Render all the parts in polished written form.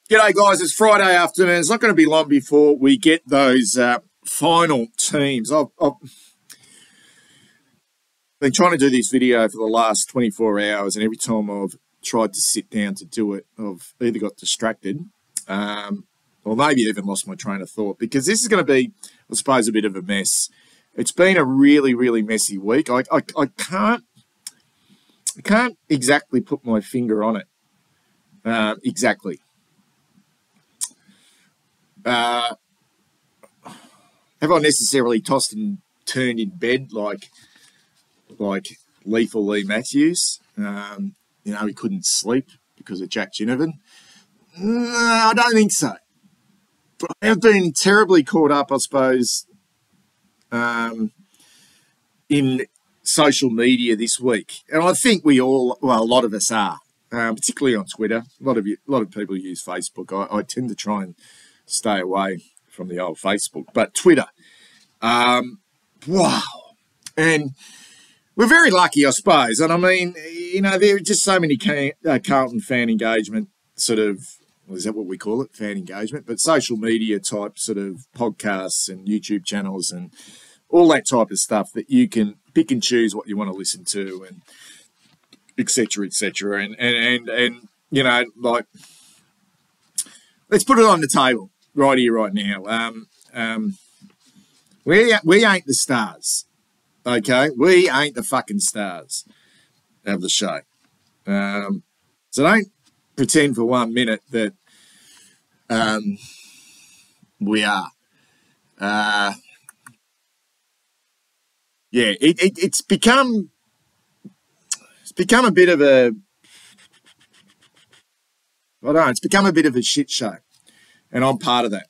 G'day guys, it's Friday afternoon. It's not going to be long before we get those final teams. I've been trying to do this video for the last 24 hours, and every time I've tried to sit down to do it, I've either got distracted or maybe even lost my train of thought, because this is going to be, I suppose, a bit of a mess. It's been a really, really messy week. I can't exactly put my finger on it. Exactly. Have I necessarily tossed and turned in bed like Lethal Lee Matthews? He couldn't sleep because of Jack Ginnivan. No, I don't think so. But I have been terribly caught up, I suppose, in social media this week. And I think a lot of us are, particularly on Twitter. A lot of people use Facebook. I tend to try and stay away from the old Facebook, but Twitter, wow. And we're very lucky, I suppose. And I mean, there are just so many Carlton fan engagement is that what we call it? Fan engagement, but social media type sort of podcasts and YouTube channels and all that type of stuff that you can pick and choose what you want to listen to, and et cetera, et cetera. And let's put it on the table right here, right now. We ain't the stars, okay? We ain't the fucking stars of the show. So don't pretend for 1 minute that we are. It's become a bit of a, I don't know, it's become a bit of a shit show, and I'm part of that.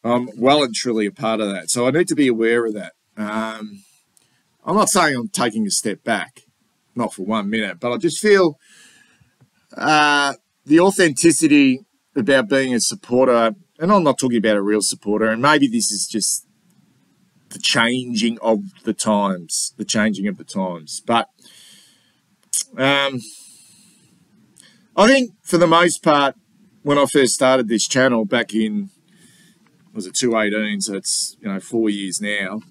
I'm well and truly a part of that, so I need to be aware of that. I'm not saying I'm taking a step back, not for 1 minute, but I just feel the authenticity about being a supporter, and I'm not talking about a real supporter, and maybe this is just the changing of the times, but I think for the most part, when I first started this channel back in, was it 2018? So it's 4 years now.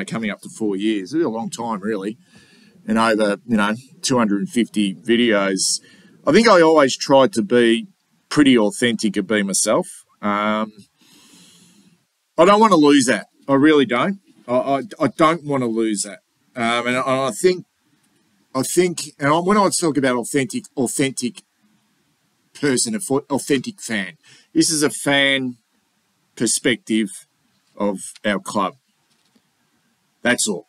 Coming up to 4 years. It's a long time, really, and over 250 videos. I think I always tried to be pretty authentic and be myself. I don't want to lose that. I really don't. I don't want to lose that. And I think, and when I talk about authentic person, authentic fan, this is a fan perspective of our club. That's all.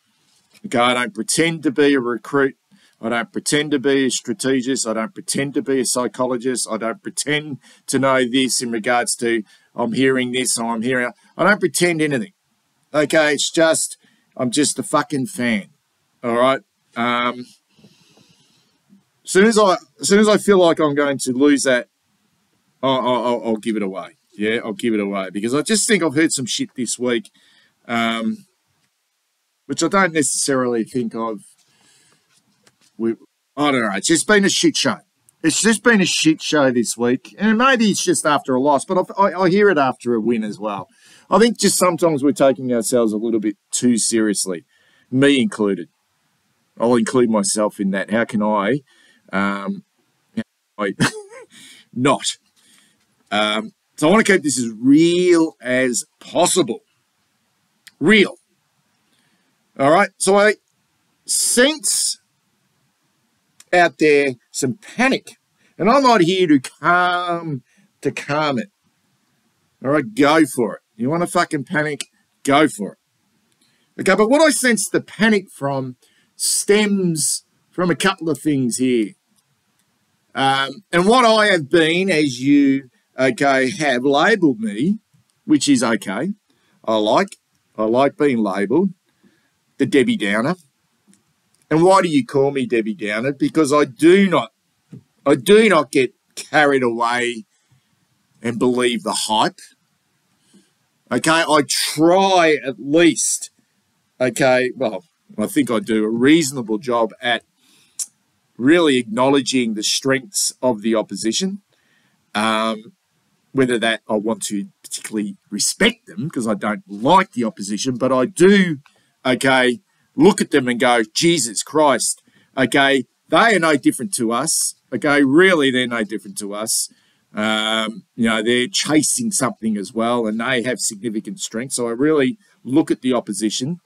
Okay, I don't pretend to be a recruit. I don't pretend to be a strategist. I don't pretend to be a psychologist. I don't pretend to know this in regards to I'm hearing this or I'm hearing. I don't pretend anything. Okay, it's just I'm just a fucking fan. All right. As soon as I feel like I'm going to lose that, I'll give it away. Yeah, I'll give it away, because I just think I've heard some shit this week, which I don't necessarily think I don't know. It's just been a shit show. It's just been a shit show this week, and maybe it's just after a loss, but I hear it after a win as well. I think just sometimes we're taking ourselves a little bit too seriously, me included. I'll include myself in that. How can I not? So I want to keep this as real as possible. Real. All right. So I sense out there some panic, and I'm not here to calm it. All right, go for it. You want to fucking panic? Go for it. Okay, but what I sense the panic from stems from a couple of things here. And what I have been, as you, have labelled me, which is okay. I like being labelled the Debbie Downer. And why do you call me Debbie Downer? Because I do not get carried away and believe the hype. Okay, I try at least, well, I think I do a reasonable job at really acknowledging the strengths of the opposition. Whether that I want to particularly respect them because I don't like the opposition, but I do, okay, look at them and go, Jesus Christ, okay, they are no different to us. Okay, really, they're no different to us. They're chasing something as well, and they have significant strength. So I really look at the opposition.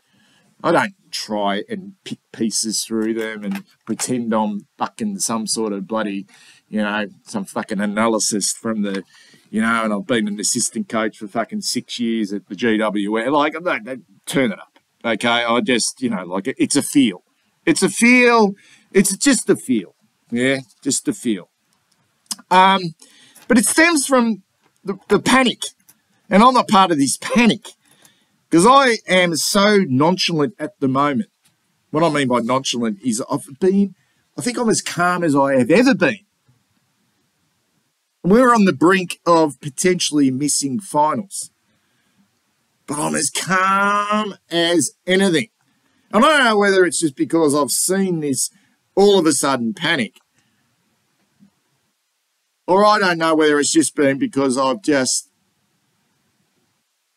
I don't try and pick pieces through them and pretend I'm fucking some sort of bloody, some fucking analysis from the, and I've been an assistant coach for fucking 6 years at the GWA. Like, don't turn it up, okay? I just, it's a feel. It's a feel. It's just a feel. Yeah, just a feel. But it stems from the panic. And I'm not part of this panic because I am so nonchalant at the moment. What I mean by nonchalant is I think I'm as calm as I have ever been. We're on the brink of potentially missing finals. But I'm as calm as anything. And I don't know whether it's just because I've seen this all of a sudden panic. Or I don't know whether it's just been because I've just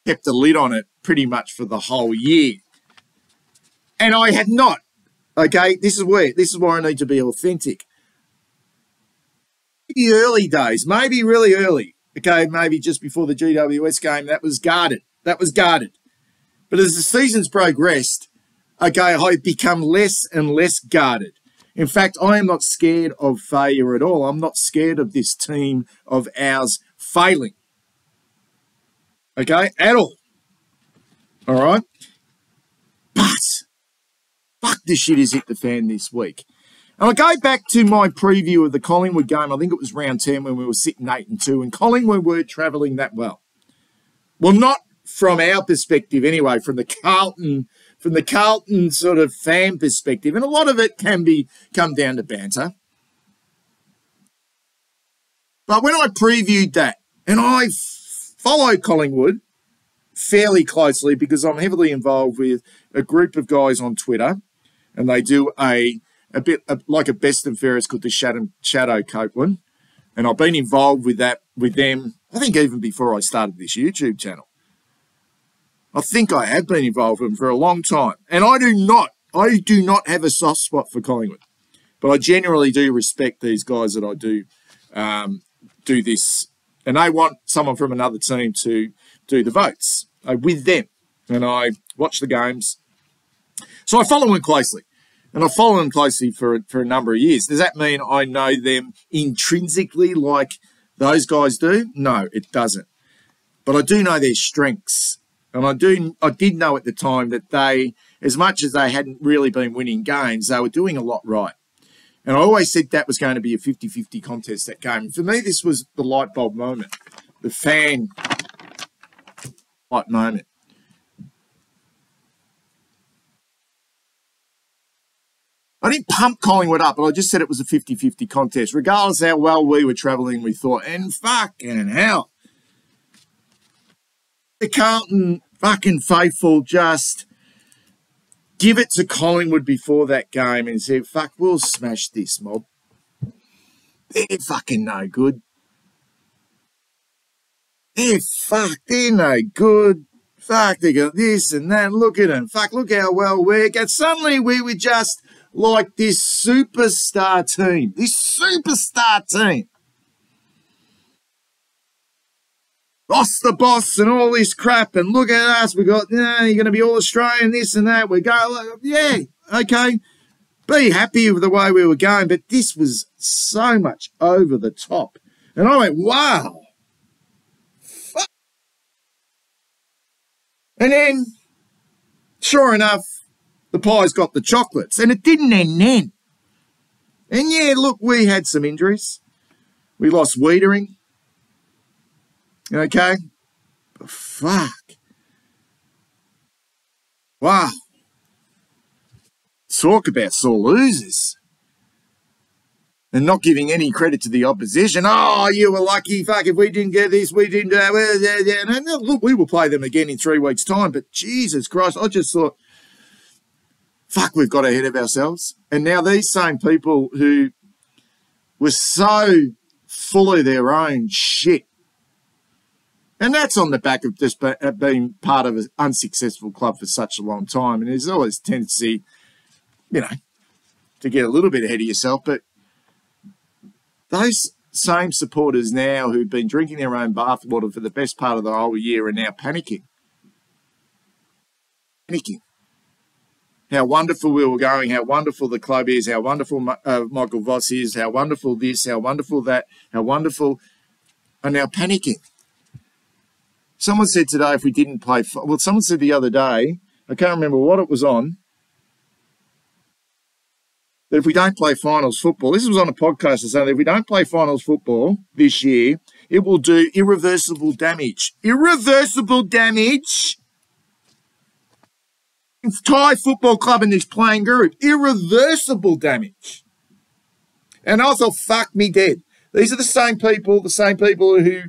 kept a lid on it pretty much for the whole year. And I had not. Okay, this is where I need to be authentic. The early days, maybe really early. Okay, maybe just before the GWS game, that was guarded. But as the season's progressed, okay, I've become less and less guarded. In fact, I am not scared of failure at all. I'm not scared of this team of ours failing. Okay, at all. All right? But, fuck, this shit has hit the fan this week. And I go back to my preview of the Collingwood game. I think it was round 10 when we were sitting 8-2, and Collingwood weren't travelling that well. Well, not from our perspective anyway, from the Carlton sort of fan perspective, and a lot of it come down to banter. But when I previewed that, and I follow Collingwood fairly closely because I'm heavily involved with a group of guys on Twitter, and they do a bit like a best and fairest called the Shadow Copeland, and I've been involved with them, I think even before I started this YouTube channel. I think I have been involved with them for a long time. And I do not have a soft spot for Collingwood. But I genuinely do respect these guys that I do this. And they want someone from another team to do the votes with them. And I watch the games. So I follow them closely. And I follow them closely for a number of years. Does that mean I know them intrinsically like those guys do? No, it doesn't. But I do know their strengths. And I did know at the time that they, as much as they hadn't really been winning games, they were doing a lot right. And I always said that was going to be a 50-50 contest, that game. And for me, this was the light bulb moment, the fan light moment. I didn't pump Collingwood up, but I just said it was a 50-50 contest. Regardless of how well we were travelling, we thought, and fucking hell. The Carlton fucking faithful just give it to Collingwood before that game and said, fuck, we'll smash this mob. They're fucking no good. They're no good. Fuck, they got this and that. Look at them. Fuck, look how well we're going. Suddenly we were just like this superstar team. Voss the boss and all this crap, and look at us. We got, you're going to be all Australian, this and that. We go, yeah, okay. Be happy with the way we were going, but this was so much over the top. And I went, wow. Fuck. And then, sure enough, the pies got the chocolates, and it didn't end then. And yeah, look, we had some injuries. We lost Wiedering. Okay? But fuck. Wow. Talk about sore losers. And not giving any credit to the opposition. Oh, you were lucky. Fuck, if we didn't get this, we didn't do that. And look, we will play them again in 3 weeks' time. But Jesus Christ, I just thought, fuck, we've got ahead of ourselves. And now these same people who were so full of their own shit, and that's on the back of just being part of an unsuccessful club for such a long time. And there's always a tendency, you know, to get a little bit ahead of yourself. But those same supporters now who've been drinking their own bathwater for the best part of the whole year are now panicking. How wonderful we were going, how wonderful the club is, how wonderful Michael Voss is, how wonderful this, how wonderful that, how wonderful, are now panicking. Someone said today if we didn't play, well, someone said the other day, I can't remember what it was on, that if we don't play finals football, this was on a podcast or something, if we don't play finals football this year, it will do irreversible damage. Irreversible damage. Entire football club in this playing group. Irreversible damage. And I thought, fuck me dead. These are the same people who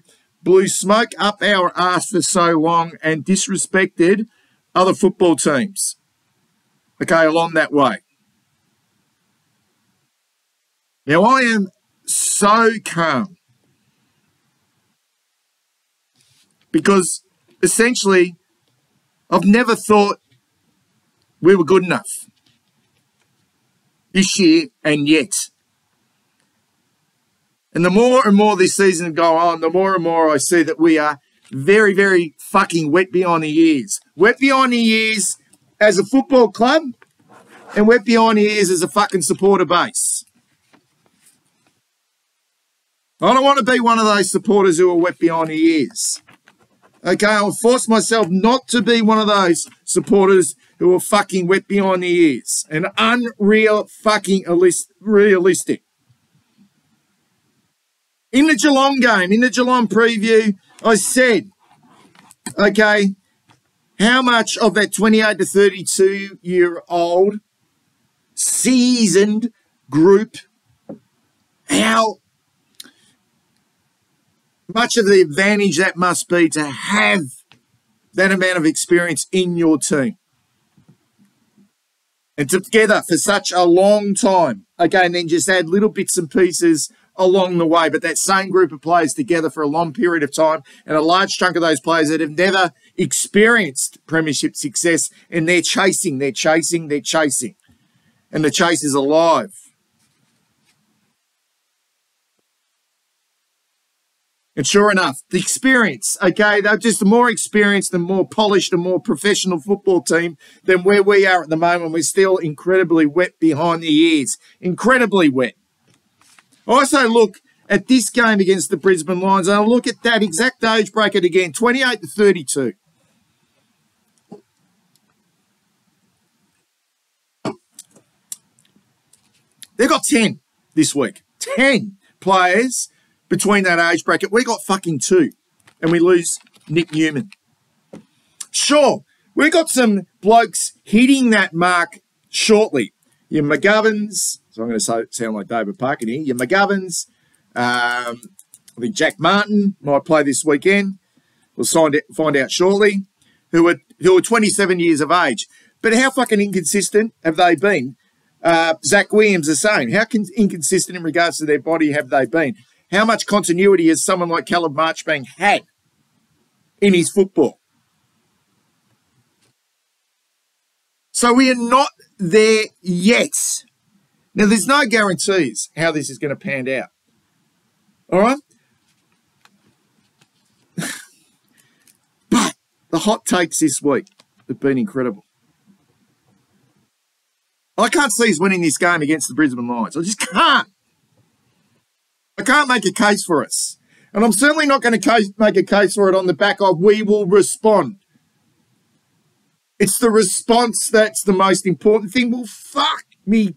blew smoke up our ass for so long and disrespected other football teams. Okay, along that way. Now, I am so calm because essentially I've never thought we were good enough this year and yet. And the more and more this season go on, the more and more I see that we are very, very fucking wet behind the ears. Wet behind the ears as a football club and wet behind the ears as a fucking supporter base. I don't want to be one of those supporters who are wet behind the ears. Okay, I'll force myself not to be one of those supporters who are fucking wet behind the ears and unreal fucking realistic. In the Geelong game, in the Geelong preview, I said, okay, how much of that 28 to 32-year-old seasoned group, how much of the advantage that must be to have that amount of experience in your team. And together for such a long time. Okay, and then just add little bits and pieces along the way. But that same group of players together for a long period of time, and a large chunk of those players that have never experienced premiership success, and they're chasing. And the chase is alive. And sure enough, the experience, okay, they're just a more experienced and more polished and more professional football team than where we are at the moment. We're still incredibly wet behind the ears. Incredibly wet. I also look at this game against the Brisbane Lions, and I look at that exact age bracket again, 28 to 32. They've got 10 this week. 10 players between that age bracket. We got fucking 2, and we lose Nick Newman. Sure, we got some blokes hitting that mark shortly. Your McGovern's, so I'm going to sound like David Parkin here. Your McGovern's, I think Jack Martin might play this weekend. We'll find out shortly. Who are 27 years of age. But how fucking inconsistent have they been? Zach Williams the same. How inconsistent in regards to their body have they been? How much continuity has someone like Caleb Marchbank had in his football? So we are not there yet. Now, there's no guarantees how this is going to pan out. All right? But the hot takes this week have been incredible. I can't see us winning this game against the Brisbane Lions. I just can't. I can't make a case for us. And I'm certainly not going to make a case for it on the back of we will respond. It's the response that's the most important thing. Well, fuck me.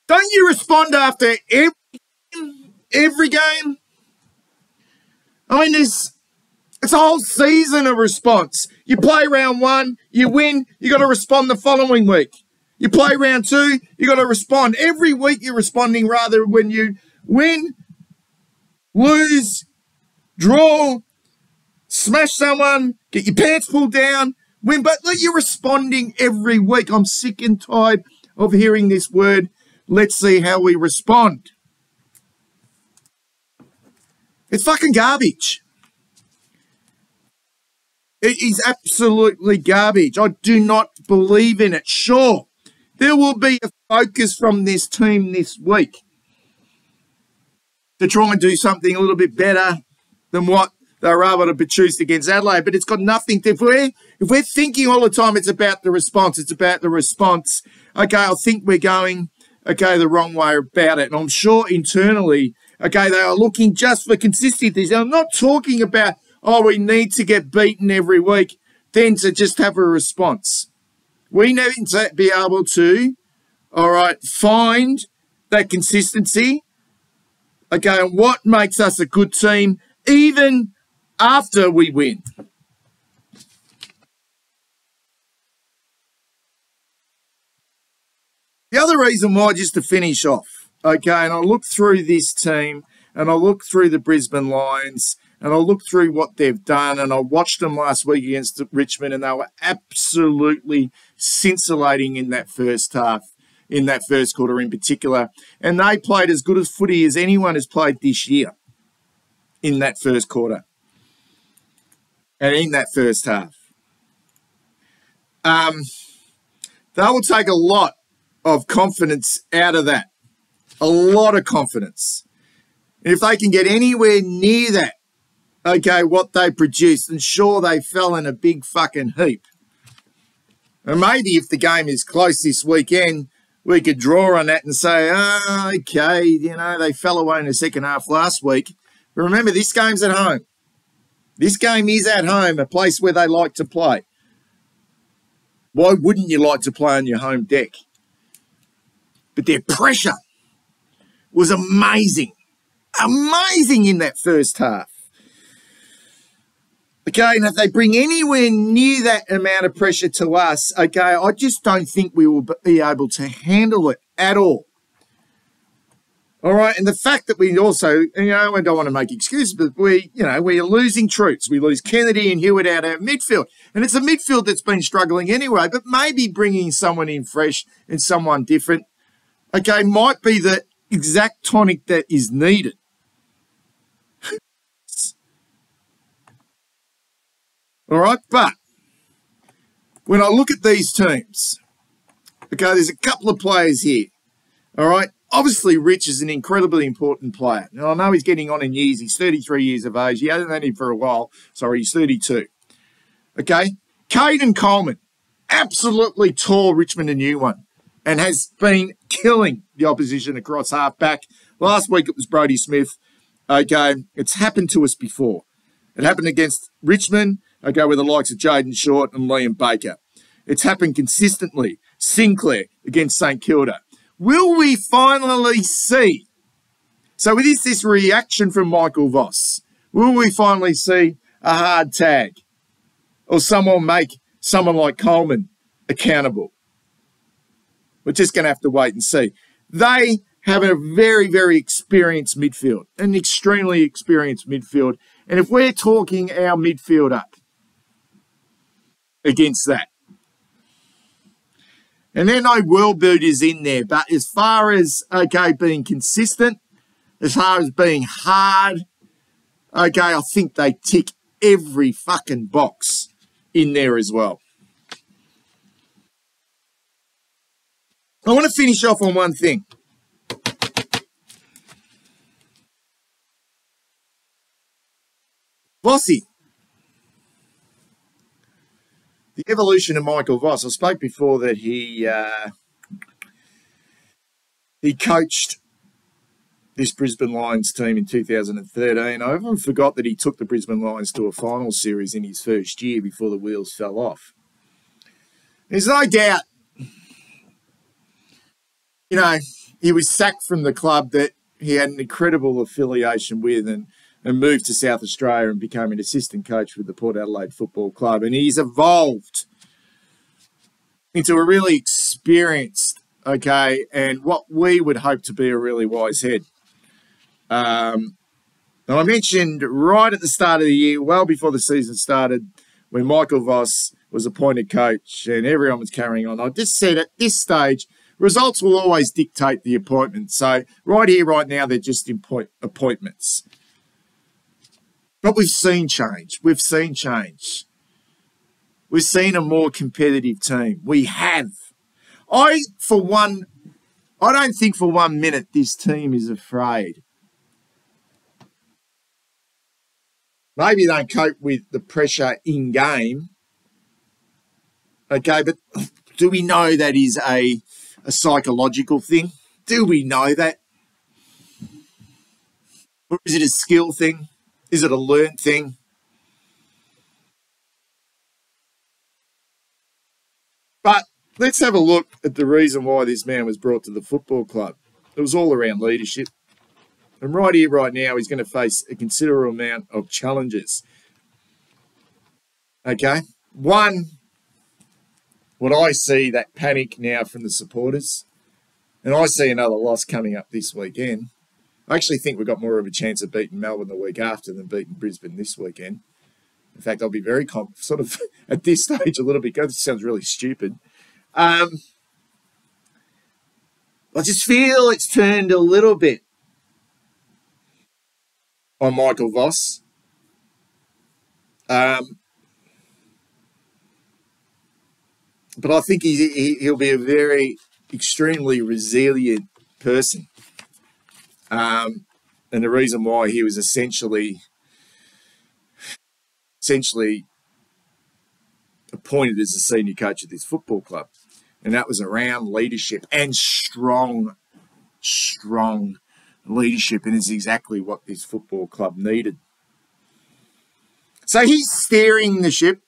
Don't you respond after every game? I mean, it's a whole season of response. You play round 1, you win, you got to respond the following week. You play round 2, you got to respond. Every week you're responding rather when you win, lose, draw, smash someone, get your pants pulled down, win, but you're responding every week. I'm sick and tired of hearing this word. Let's see how we respond. It's fucking garbage. It is absolutely garbage. I do not believe in it. Sure, there will be a focus from this team this week to try and do something a little bit better than what they were able to produce against Adelaide. But it's got nothing to... If we're thinking all the time it's about the response, okay, I think we're going, okay, the wrong way about it. And I'm sure internally, okay, they are looking just for consistency. I'm not talking about, oh, we need to get beaten every week, then to just have a response. We need to be able to, all right, find that consistency, okay, and what makes us a good team even after we win. The other reason why, just to finish off, okay, and I look through this team and I look through the Brisbane Lions and I look through what they've done, and I watched them last week against Richmond, and they were absolutely scintillating in that first half, in that first quarter in particular. And they played as good as footy as anyone has played this year in that first quarter and in that first half. They will take a lot of confidence out of that, a lot of confidence. And if they can get anywhere near that, okay, what they produced, and sure, they fell in a big fucking heap. And maybe if the game is close this weekend, we could draw on that and say, oh, okay, you know, they fell away in the second half last week. But remember, this game's at home. This game is at home, a place where they like to play. Why wouldn't you like to play on your home deck? But their pressure was amazing. Amazing in that first half. Okay, and if they bring anywhere near that amount of pressure to us, okay, I just don't think we will be able to handle it at all. All right, and the fact that we also, you know, I don't want to make excuses, but we are losing troops. We lose Kennedy and Hewitt out of midfield. And it's a midfield that's been struggling anyway, but maybe bringing someone in fresh and someone different, okay, might be the exact tonic that is needed. All right, but when I look at these teams, okay, there's a couple of players here, all right? Obviously, Rich is an incredibly important player. Now, I know he's getting on in years. He's 33 years of age. He hasn't had him for a while. Sorry, he's 32. Okay? Caden Coleman absolutely tore Richmond a new one and has been killing the opposition across half-back. Last week, it was Brodie Smith. Okay, it's happened to us before. It happened against Richmond, okay, with the likes of Jaden Short and Liam Baker. It's happened consistently. Sinclair against St Kilda. Will we finally see? So with this reaction from Michael Voss, will we finally see a hard tag? Or someone make someone like Coleman accountable? We're just going to have to wait and see. They have a very, very experienced midfield, an extremely experienced midfield. And if we're talking our midfield up against that, and then no world beaters in there, but as far as, okay, being consistent, as far as being hard, okay, I think they tick every fucking box in there as well. I want to finish off on one thing. Vossy. The evolution of Michael Voss. I spoke before that he coached this Brisbane Lions team in 2013. I even forgot that he took the Brisbane Lions to a final series in his first year before the wheels fell off. There's no doubt, you know, he was sacked from the club that he had an incredible affiliation with and moved to South Australia and became an assistant coach with the Port Adelaide Football Club. And he's evolved into a really experienced, okay, and what we would hope to be a really wise head. Now, I mentioned right at the start of the year, well before the season started, when Michael Voss was appointed coach and everyone was carrying on, I just said at this stage, results will always dictate the appointment. So right here, right now, they're just appointments. But we've seen change. We've seen change. We've seen a more competitive team. We have. I don't think for 1 minute this team is afraid. Maybe they cope with the pressure in game. Okay, but do we know that is a psychological thing? Do we know that? Or is it a skill thing? Is it a learned thing? But let's have a look at the reason why this man was brought to the football club. It was all around leadership. And right here, right now, he's going to face a considerable amount of challenges. Okay? One, what I see, that panic now from the supporters, and I see another loss coming up this weekend. I actually think we've got more of a chance of beating Melbourne the week after than beating Brisbane this weekend. In fact, I'll be very sort of at this stage a little bit. This sounds really stupid. I just feel it's turned a little bit on Michael Voss. But I think he'll be a very extremely resilient person. And the reason why he was essentially appointed as the senior coach of this football club. And that was around leadership and strong leadership. And it's exactly what this football club needed. So he's steering the ship.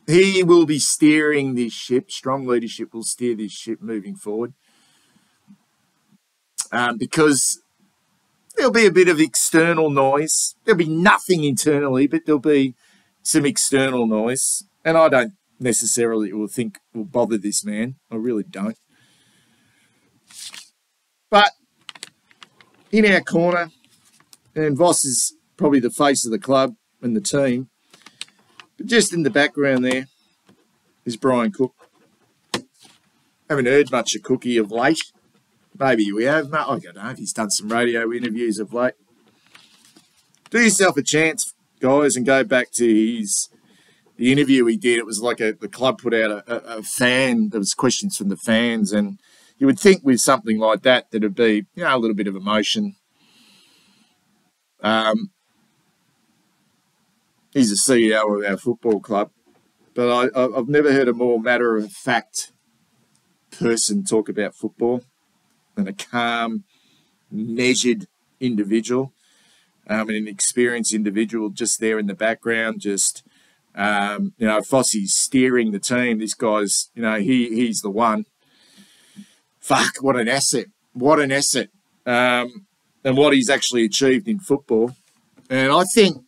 He will be steering this ship. Strong leadership will steer this ship moving forward. Because there'll be a bit of external noise. There'll be nothing internally, but there'll be some external noise. And I don't necessarily will bother this man. I really don't. But in our corner, and Voss is probably the face of the club and the team, but just in the background there is Brian Cook. Haven't heard much of Cookie of late. Maybe we have. I don't know if he's done some radio interviews of late. Do yourself a chance, guys, and go back to the interview he did. It was like the club put out a fan. There was questions from the fans, and you would think with something like that there'd be a little bit of emotion. He's the CEO of our football club, but I've never heard a more matter-of-fact person talk about football than a calm, measured individual, and an experienced individual just there in the background, just, Fossey's steering the team. This guy's, he's the one. Fuck, what an asset. What an asset. And what he's actually achieved in football. And I think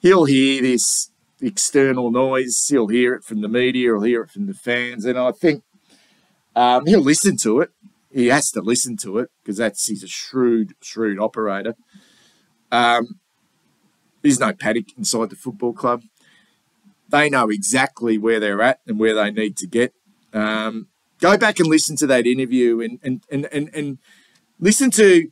he'll hear this external noise. He'll hear it from the media. He'll hear it from the fans. And I think he'll listen to it. He has to listen to it because he's a shrewd operator. There's no panic inside the football club. They know exactly where they're at and where they need to get. Go back and listen to that interview and listen to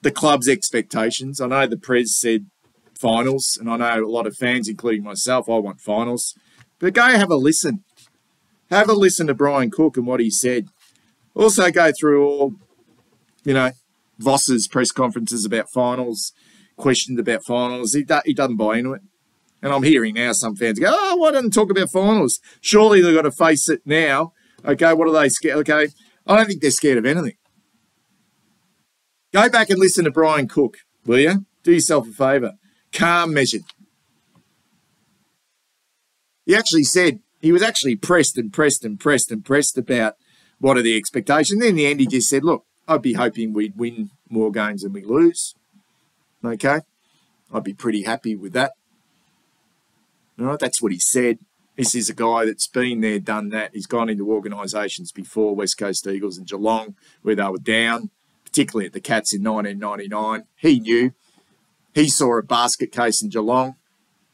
the club's expectations. I know the Prez said finals, and I know a lot of fans, including myself, I want finals. But go have a listen. Have a listen to Brian Cook and what he said. Also go through all, Voss's press conferences about finals, questions about finals. He doesn't buy into it. And I'm hearing now some fans go, why don't they talk about finals? Surely they've got to face it now. Okay, what are they scared? Okay, I don't think they're scared of anything. Go back and listen to Brian Cook, will you? Do yourself a favour. Calm, measured. He actually said, he was actually pressed about what are the expectations. In the end, he just said, look, I'd be hoping we'd win more games than we lose. Okay? I'd be pretty happy with that. All right, that's what he said. This is a guy that's been there, done that. He's gone into organisations before, West Coast Eagles and Geelong, where they were down, particularly at the Cats in 1999. He knew. He saw a basket case in Geelong.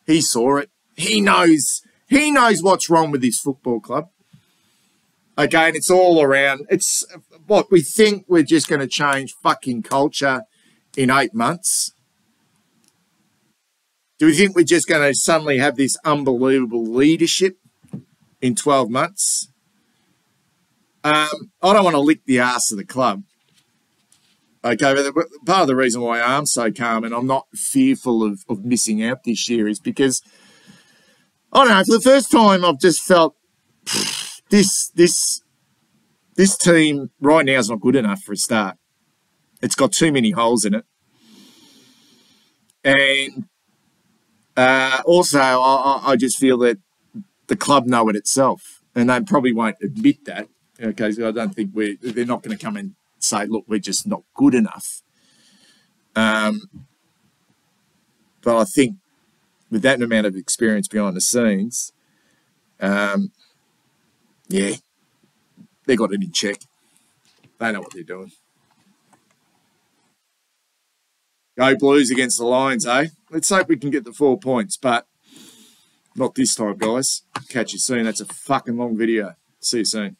He saw it. He knows what's wrong with this football club. Okay, and it's all around. It's what we think we're just going to change fucking culture in 8 months. Do we think we're just going to suddenly have this unbelievable leadership in 12 months? I don't want to lick the arse of the club. Okay, but part of the reason why I'm so calm and I'm not fearful of missing out this year is because, I don't know, for the first time I've just felt this team right now is not good enough for a start. It's got too many holes in it. And also, I just feel that the club know it itself, and they probably won't admit that. Okay, so I don't think they're not going to come and say, look, we're just not good enough. But I think with that amount of experience behind the scenes, yeah, they got it in check. They know what they're doing. Go Blues against the Lions, eh? Let's hope we can get the 4 points, but not this time, guys. Catch you soon. That's a fucking long video. See you soon.